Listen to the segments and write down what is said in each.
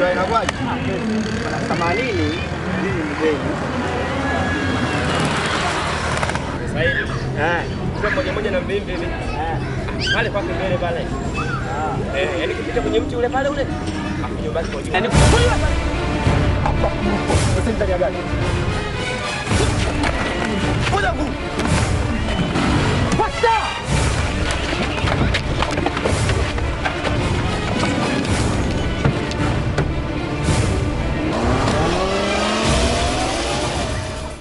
Ndio inakuwaje? Bana 80 hizi ni bei. Sasa hivi. Kwa moja na mbili hivi. Pale kwa mbele pale. Yaani kupita kwenye mti ule pale ule. Hapo basi kwa juu. Yaani kufuliwa pale. Hapa. Sasa ndani ya gari. Ngoja nguvu. Pasta!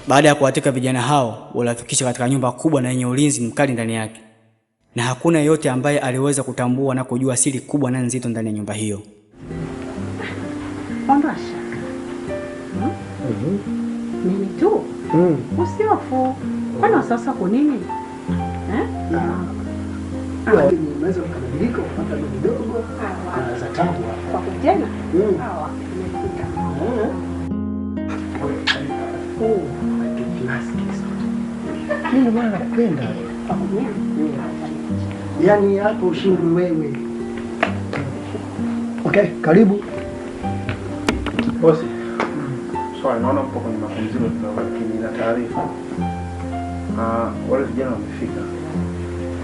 Baada ya kuwateka vijana hao, waliwafikisha katika nyumba kubwa na yenye ulinzi mkali ndani yake. Na hakuna yeyote ambaye aliweza kutambua na kujua siri kubwa na nzito ndani ya nyumba hiyo. Ondoa shaka. Nini tu? Usiofu. Kwani sasa kwa nini? Unaweza kubadilika kupata kidogo za tangu kwa kujenga. Hawa. Mimi bwana nakupenda. Yaani hapo ushindi wewe. Okay, karibu. Bosi. Sorry, naona mpo kwenye mapumziko kidogo lakini na taarifa. Wale vijana wamefika.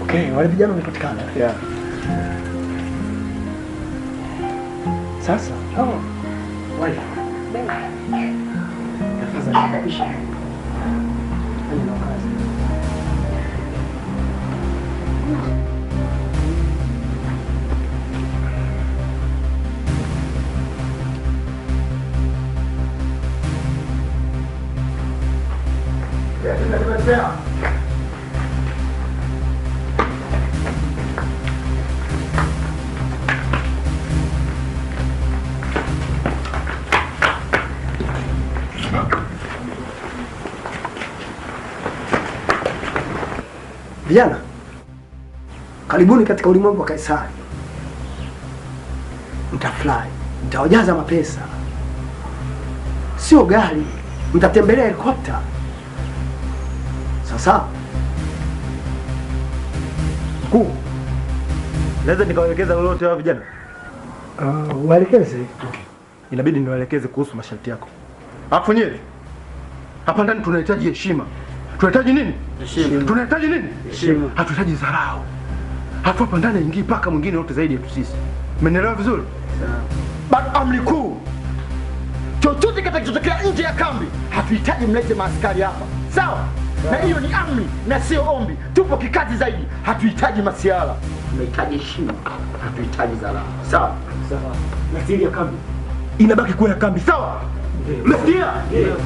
Okay, wale vijana wamepatikana. Yeah. Sasa, wale. Tafadhali kisha. Ani na kazi. Yeah. Vijana, karibuni katika ulimwengu wa Kaisari. Mtafly, mtawajaza mapesa. Sio gari, mtatembelea helikopta. Sasa Mkuu, naweza nikawaelekeza lolote hao vijana? Waelekeze. Inabidi niwaelekeze kuhusu masharti yako. Alafu nyewe hapa ndani tunahitaji heshima. Tunahitaji nini? Heshima. Tunahitaji nini? Heshima. Hatuhitaji dharau. Hapo hapa ndani ingii paka mwingine yote zaidi yetu sisi. Umenielewa vizuri? Sawa. Amri kuu. Chochote kitakachotokea nje ya kambi, hatuhitaji mlete maaskari hapa. Sawa? Na hiyo ni amri na sio ombi. Tupo kikazi zaidi. Hatuhitaji masiala. Tunahitaji heshima. Hatuhitaji dharau. Sawa? Sawa. Na siri ya kambi inabaki kuwa ya kambi. Sawa? Umesikia? Ndio.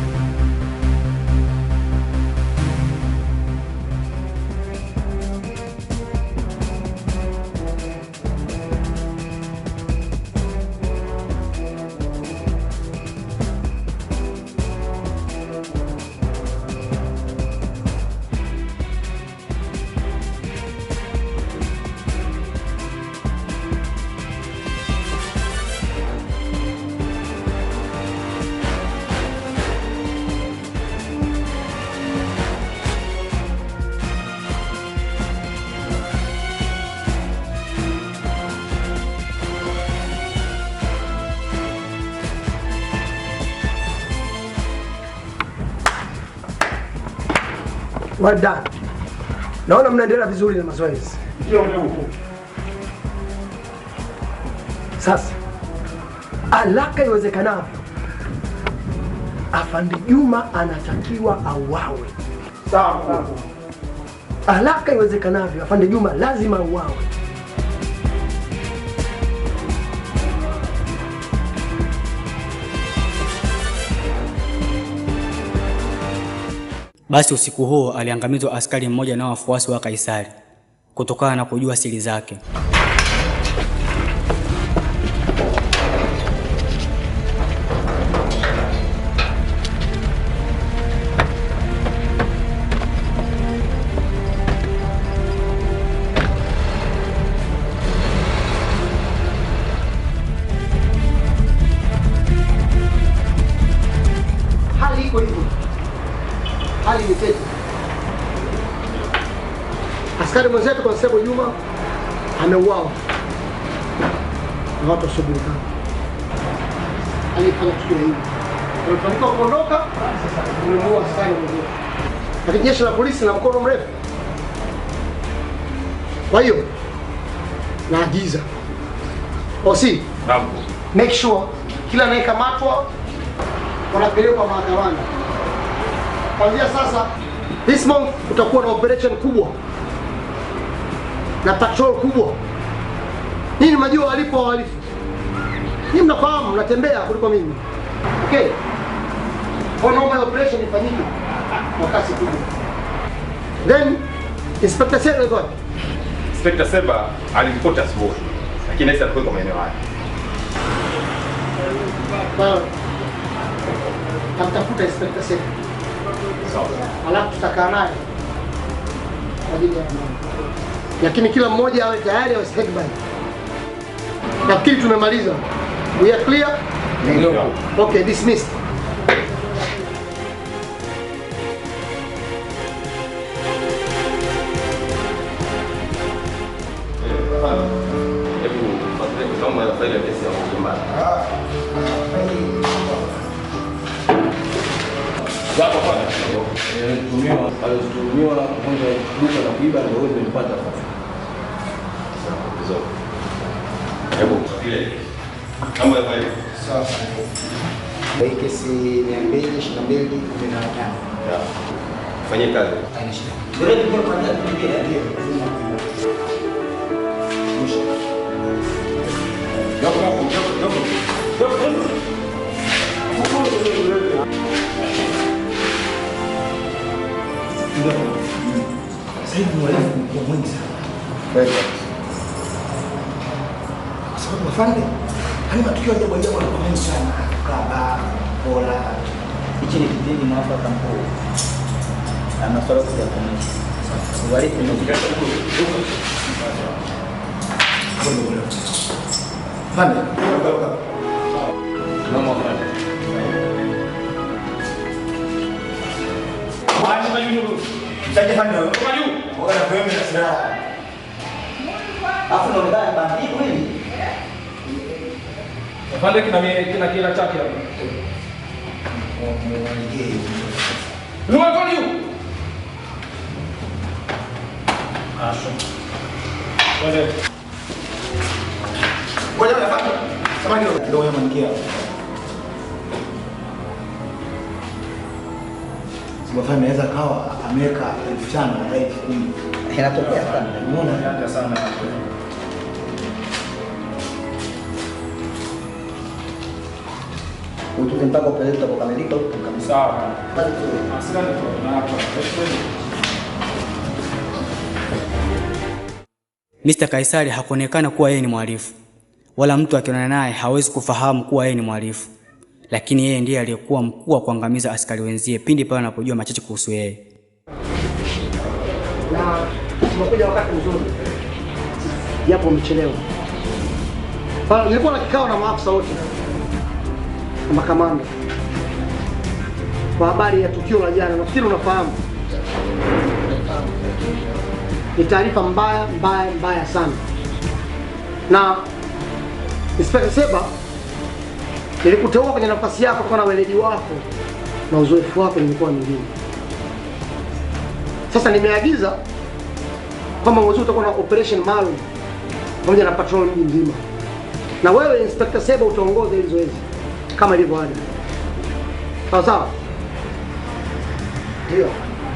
Well done. Naona mnaendelea vizuri na mazoezi. Ndio mkuu. Sasa haraka iwezekanavyo, Afande Juma anatakiwa auawe. Sawa. Haraka iwezekanavyo, Afande Juma lazima auawe. Basi usiku huo aliangamizwa askari mmoja na wafuasi wa Kaisari kutokana na kujua siri zake. Hali iko hivyo. Hali ni tete. Askari mwenzetu Constable Juma ameuawa na watu wasiojulikana. alifanya tukio hili. Tulifanikiwa kuondoka, tumemuua askari mmoja. Lakini jeshi la polisi na mkono mrefu. Kwa hiyo naagiza OC, make sure kila anayekamatwa wanapelekwa mahakamani. Kuanzia sasa, this month kutakuwa na operation kubwa na patrol kubwa. Nini mnajua walipo wahalifu? Ni mnafahamu, mnatembea kuliko mimi. Okay. Kwa normal operation ifanyike kwa kasi kubwa. Then Inspector Seba yuko wapi? Inspector Seba aliripoti asubuhi, lakini sasa alikuwa kwa maeneo haya. Tamtafuta Inspector Seba. Sawa. Alafu tutakaa naye kwa ajili ya lakini kila mmoja awe tayari awe standby. Nafikiri tumemaliza. We are clear? Okay, dismissed. Tumiwa kwanza duka la kuiba ndio wewe umepata sasa. Hebu ile kama ile Sawa. Bei kesi 222 15. fanye kazi. Haina shida. Ndio ndio kwa nini ndio. Sasa mwalimu mkuu mwingi sana. Sababu afande, hani matukio ya ajabu yanakuwa mengi sana. Kaba, bola. Hichi ni kipindi mwafaka mkuu. Ana swala kwa kuonyesha. Wale tunajika afande. Mama afande. Wacha majungu. Sasa afande, kwa juu. Bora kwa mimi na silaha. Afu ndo ndani bandi kweli. Afande kina kila chake hapo. Luma kwa juu. Asho. Wale. Ngoja afande. Samaki ndio yamanikia. Sibafanya naweza kawa ameweka 5,000 na 10,000. Inatokea sana. Unaona hata sana. Utuke mpaka upeleke kukamilika huko kabisa. Sawa. Asante kwa na hapa. Mr. Kaisari hakuonekana kuwa yeye ni mhalifu, wala mtu akionana naye hawezi kufahamu kuwa yeye ni mhalifu, lakini yeye ndiye aliyekuwa mkuu wa kuangamiza askari wenzie pindi pale anapojua machache kuhusu yeye. Na tumekuja wakati mzuri. Japo umechelewa. Nilikuwa na kikao na maafisa wote na makamanda kwa habari ya tukio la jana. Nafikiri unafahamu. Ni taarifa mbaya sana. Na Inspector Seba, nilikuteua kwenye nafasi yako kwa na weledi wako na uzoefu wako nilikuwa mwingine. Sasa nimeagiza kwamba mwezi utakuwa na operation maalum pamoja na patrol mji mzima. Na wewe Inspector Seba utaongoza hili zoezi kama ilivyo ada. Sawa sawa? Ndio.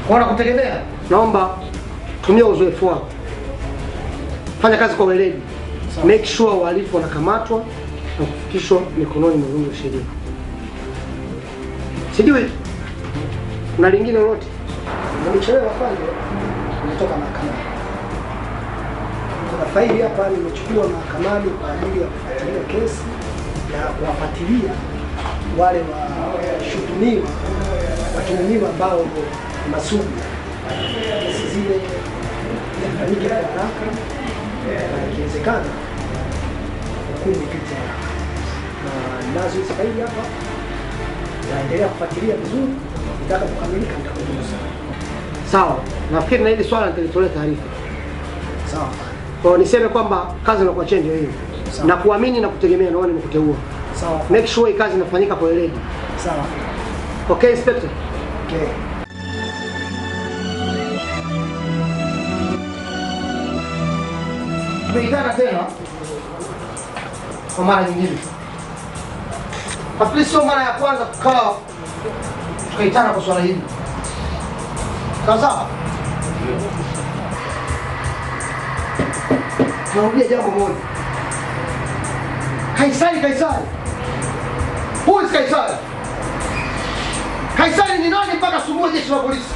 Kwa kutegemea, naomba tumia uzoefu wako. Fanya kazi kwa weledi. Make sure wahalifu wanakamatwa na kufikishwa mikononi mwa vyombo vya sheria. Sijui kuna lingine lolote. Nimechelewa kwanza. Nimetoka mahakamani. Kuna faili hapa nimechukuliwa mahakamani kwa ajili ya kufuatilia kesi na kuwafuatilia wale watuhumiwa ambao ni masugu. Kesi zile zifanyike kwa haraka na ikiwezekana hukumu ipite haraka. Na nazo hizi faili hapa naendelea kufuatilia vizuri, nataka kukamilika nitakujuza. Sawa, nafikiri na hili swala nitalitolea taarifa. Sawa. Kwa niseme kwamba kazi inakuwa change hiyo. Na kuamini na kutegemea naona nimekuteua. Sawa. Make sure kazi inafanyika kwa weledi. Sawa. Okay, Inspector? Okay. Tumeitana tena kwa mara nyingine. Nafikiri sio mara ya kwanza kukaa tukaitana kwa swala hili. Sawa? Tunarudia jambo moja. Kaisari. Who is Kaisari? Kaisari ni nani mpaka asumbue jeshi la polisi?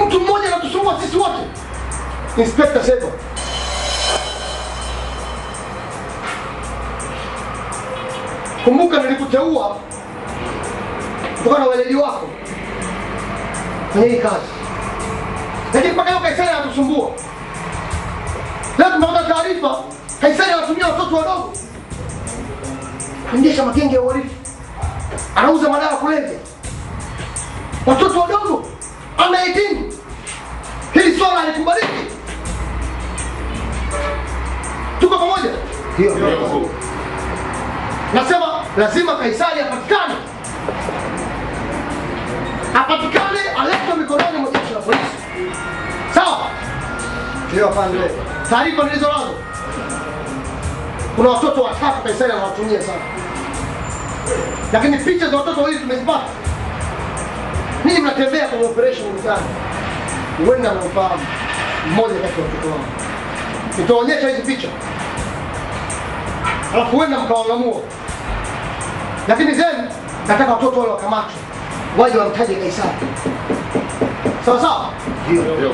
Mtu mmoja anatusumbua sisi wote. Inspector Seba. Kumbuka nilikuteua kutokana na weledi wako kwenye hii kazi. Lakini mpaka leo Kaisari anatusumbua. Leo tumepata taarifa Kaisari anatumia watoto wadogo kuendesha magenge ya uhalifu. Anauza madawa kulevya. Watoto wadogo under 18. Hili swala halikubaliki. Tuko pamoja? Ndio. Nasema lazima Kaisari apatikane. Apatikane, aletwe mikononi mwa jeshi la polisi. Sawa? Ndio afande. Taarifa nilizonazo, kuna watoto watatu Kaisari anawatumia sana. Lakini picha za watoto wawili tumezipata. Ninyi mnatembea kwenye operation mtaani. Huenda mnafahamu mmoja kati ya watoto wao. Nitaonyesha hizi picha. Alafu huenda mkawangamua. Lakini zenu nataka watoto wale wakamatwe. Waje wamtaje Kaisari. Sawa sawa? Ndio.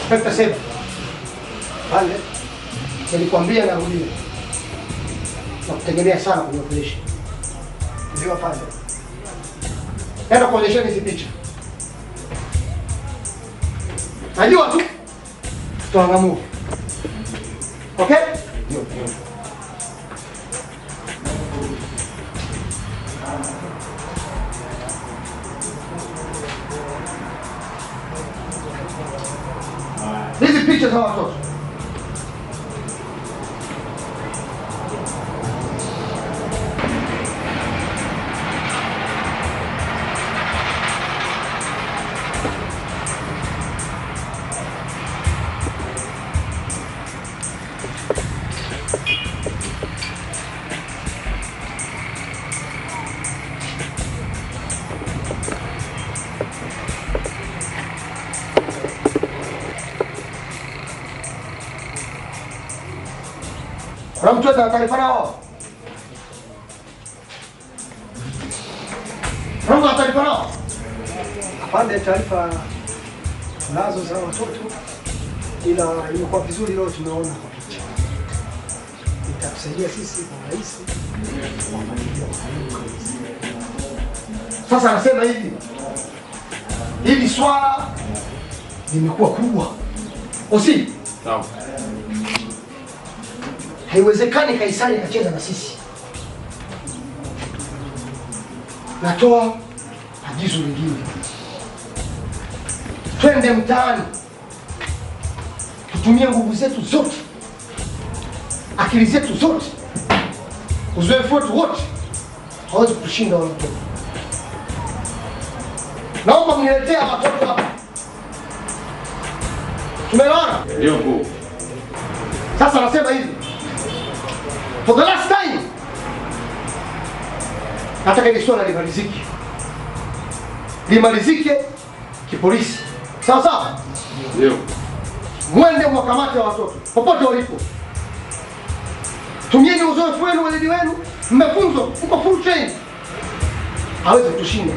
Inspector Seba. Pale nilikwambia na rudia. Nakutegemea sana kwenye operation. Ndio afande. Nenda kuonyesha hizi picha. Najua tu tutaangamua. Okay? Ndio. Hizi picha za watoto. Kuna mtu ana taarifa nao? Kuna mtu ana taarifa nao? Afande, taarifa nazo za watoto, ila imekuwa vizuri leo tumeona kwa picha. Itatusaidia sisi kwa rahisi. Sasa anasema hivi. Hili swala limekuwa kubwa. Osi? Sawa. Haiwezekani Kaisari akacheza na sisi. Natoa agizo lingine. Twende mtaani. Tutumie nguvu zetu zote. Akili zetu zote. Uzoefu wetu wote. Hawezi kushinda wale watoto. Naomba mniletea watoto hapa. Tumeelewana? Ndio mkuu. Sasa nasema hivi. For the last time. Nataka hili swala limalizike. Limalizike kipolisi. Sawa sawa? Ndio. Mwende mwakamate watoto popote walipo. Tumieni uzoefu wenu, weledi wenu. Mmefunzwa, mko full train. Hawezi kutushinda.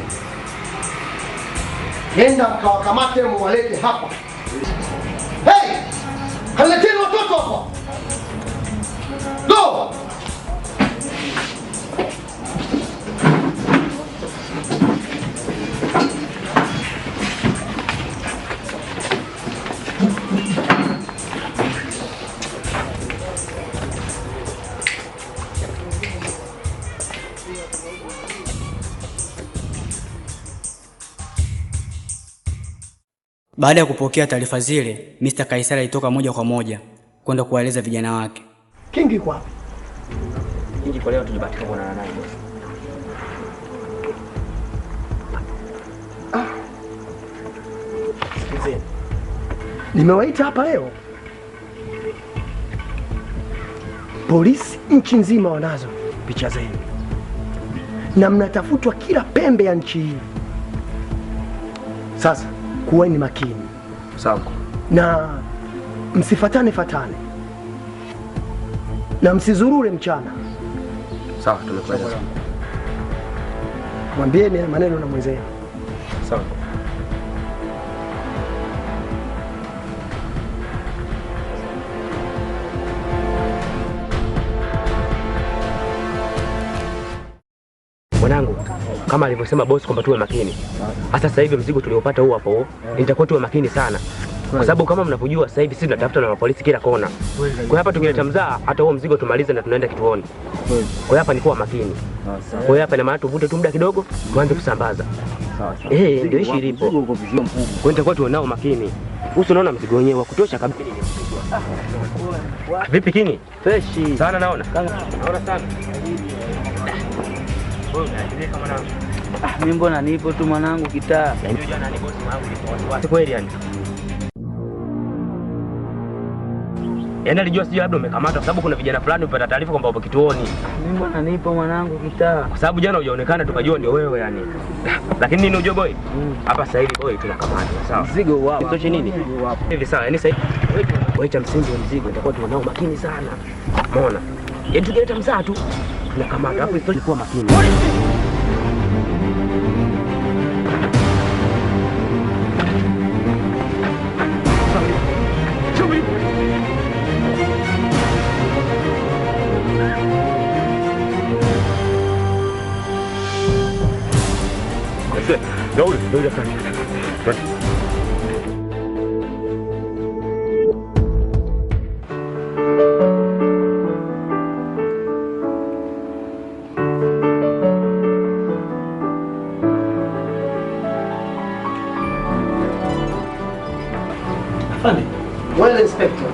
Nenda mkawakamate, muwalete hapa. Hey! Kaleteni watoto hapa. Go! Baada ya kupokea taarifa zile, Mr. Kaisari alitoka moja kwa moja kwenda kuwaeleza vijana wake. Kingi kwa wapi? Inji kwa leo tulibahatika kuonana naye boss. Sikizeni. Nimewaita hapa leo. Polisi nchi nzima wanazo picha zenu. Na mnatafutwa kila pembe ya nchi hii. Sasa kuweni makini. Sawa. Na msifatane fatane. Na msizurure mchana. Sawa, tumekuelewa. Mwambieni maneno na mwenzenu. Sawa. Mwanangu, kama alivyosema boss kwamba tuwe makini. Hata sasa hivi mzigo tuliopata huu hapo, nitakuwa tuwe makini sana. Kwa sababu kama mnavyojua sasa hivi sisi tunatafuta na polisi kila kona. Kwa hapa tukileta mzaa hata huo mzigo tumalize na tunaenda kituoni. Kwa hapa ni kuwa makini. Kwa hapa ina maana tuvute tu muda kidogo tuanze kusambaza. Ndio ishi ilipo. Kwa nitakuwa tuonao makini. Uso unaona mzigo wenyewe wa kutosha kabisa. Vipi Kingi? Freshi. Sana naona. Naona sana. Mimi mbona nipo tu mwanangu kitaa. Ndio jana ni bosi wangu ni wasiwasi kweli yani. Yaani alijua sio labda umekamatwa kwa sababu kuna vijana fulani upata taarifa kwamba upo kituoni. Mimi mbona nipo mwanangu kitaa. Kwa sababu jana hujaonekana tukajua ndio wewe yani. Lakini nini unajua boy? Hapa sasa hivi boy tunakamata sawa. Mzigo wapo. Kitoshe nini? Hivi sawa, yani sasa wewe cha msingi wa mzigo itakuwa tunao makini sana. Umeona? Yaani tukileta mzaa tu tunakamata. Hapo isitoshe kuwa makini. Ndio afande. Afande. Well, Inspector.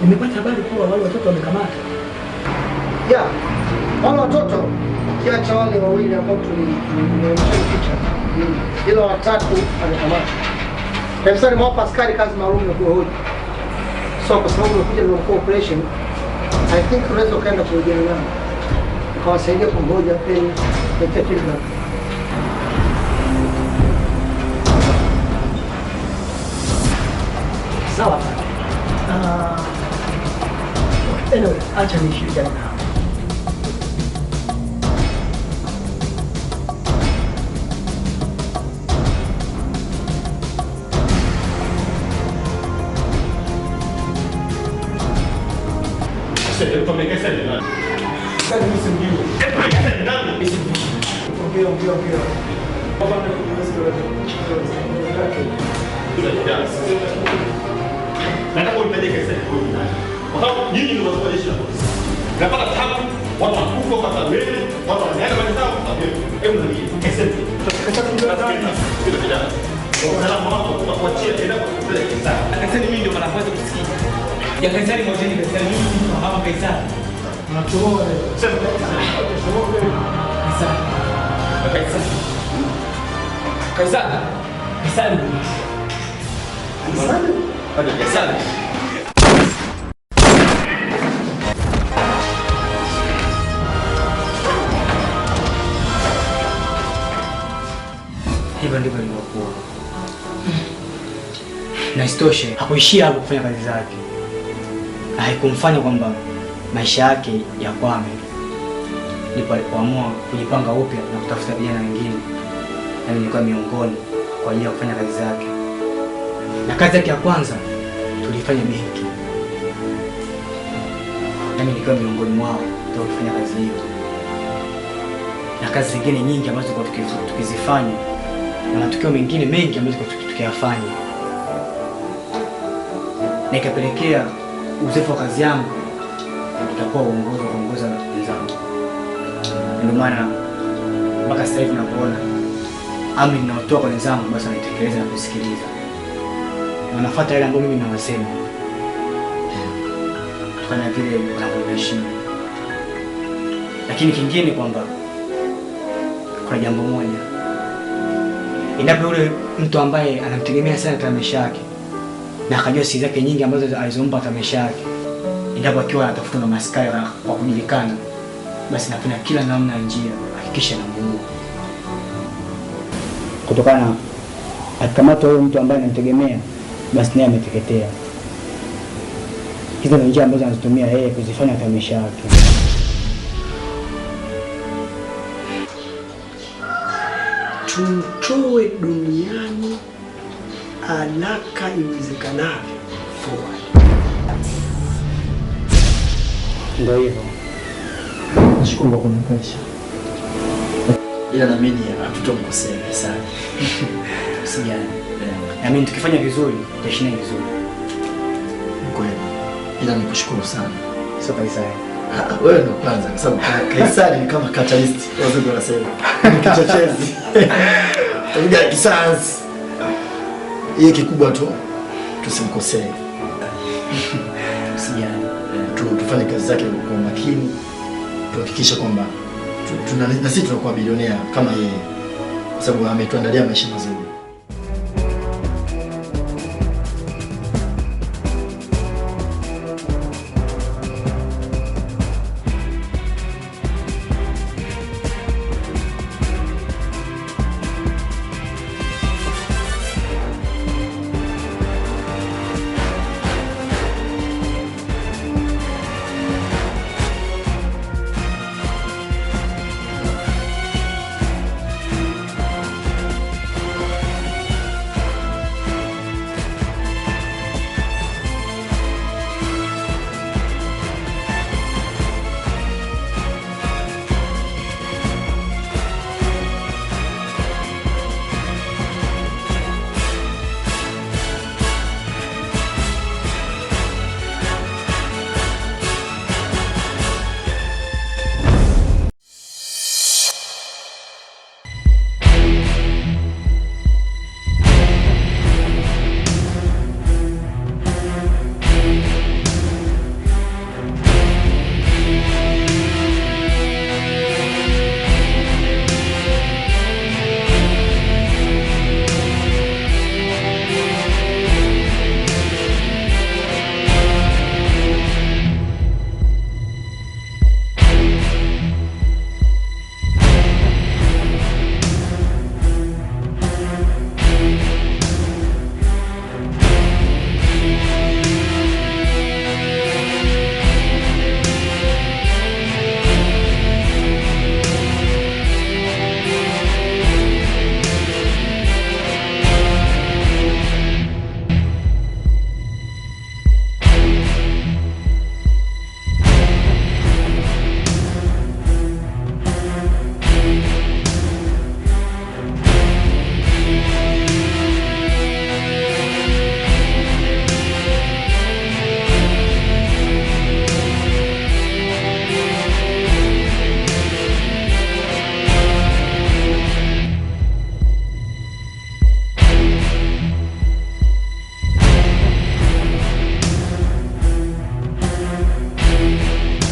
Nimepata habari kuwa wale watoto wamekamata. Yeah. Wale watoto kiacha wale wawili ambao tulionyesha picha. Ila watatu wamekamata. Kabisa nimewapa askari kazi maalum ya kuhoji. So kwa sababu umekuja na cooperation, I think unaweza kaenda kuhojiana nao. Kawasaidia kumhoja peni detective na sawa. Anyway, acha nishirikiane nao. Nataka unipeleke sasa kwa sababu nyinyi ndio mnasojesha. Napata tabu, watu wanakufa kwa sababu yenu, watu wanaenda kwa sababu yenu. Hebu ndio keseti. Ndio vijana. Usalama wako tunakuachia tena kwa kupeleka sana. Kaisari mimi ndio mara kwanza kusikia. Ya Kaisari mmoja ni Kaisari mimi ndio hapa Kaisari. Tunatoa sema Kaisari. Kaisari. Kaisari. Kaisari. Kaisari. Hivyo ndivyo ilivyokuwa. Na isitoshe hakuishia hapo kufanya kazi zake. Haikumfanya kwamba maisha yake yakwame. Ndipo alipoamua kujipanga upya na kutafuta vijana wengine. Na nilikuwa miongoni kwa ajili ya kufanya kazi zake. Na kazi yake ya kwanza tulifanya benki. Nami nilikuwa miongoni mwao tukifanya kazi hiyo. Na kazi zingine nyingi ambazo tulikuwa tukizifanya na matukio mengine mengi ambayo tukiyafanya. Na ikapelekea uzoefu wa kazi yangu tutakuwa kuongoza wenzangu. Ndio maana mpaka sasa hivi napoona amri ninayotoa kwa wenzangu basi naitekeleza na kusikiliza. Na nafuata yale ambayo mimi nawasema. Kufanya vile wanavyoheshimu. Lakini kingine kwamba kuna jambo moja, endapo yule mtu ambaye anamtegemea sana Tamesha yake na akajua siri zake nyingi ambazo alizompa Tamesha yake, endapo akiwa anatafuta na maskari kwa kujulikana, basi napenda kila namna ya njia hakikisha namuua. Kutokana na akikamata huyo mtu ambaye anamtegemea, basi naye ameteketea. Hizo ndio njia ambazo anazitumia yeye kuzifanya Tamesha yake. Tumtoe duniani haraka iwezekanavyo. Ndio hivyo. Nashukuru kwa kunipesha. Ila naamini hatutomkosea sana. Usijali. Naamini tukifanya vizuri, tutaishi naye vizuri. Kweli. Ila nikushukuru sana. Sio Kaisari. Wewe ndo kwanza kwa sababu Kaisari ni kama catalyst. Wazungu wanasema. Ni kichochezi. Tunaga kisayansi. Yeye kikubwa tu tusimkosee. Usijali. Tufanye kazi zake kwa makini. Tuhakikishe kwamba na sisi tunakuwa bilionea kama yeye. Kwa sababu ametuandalia maisha mazuri.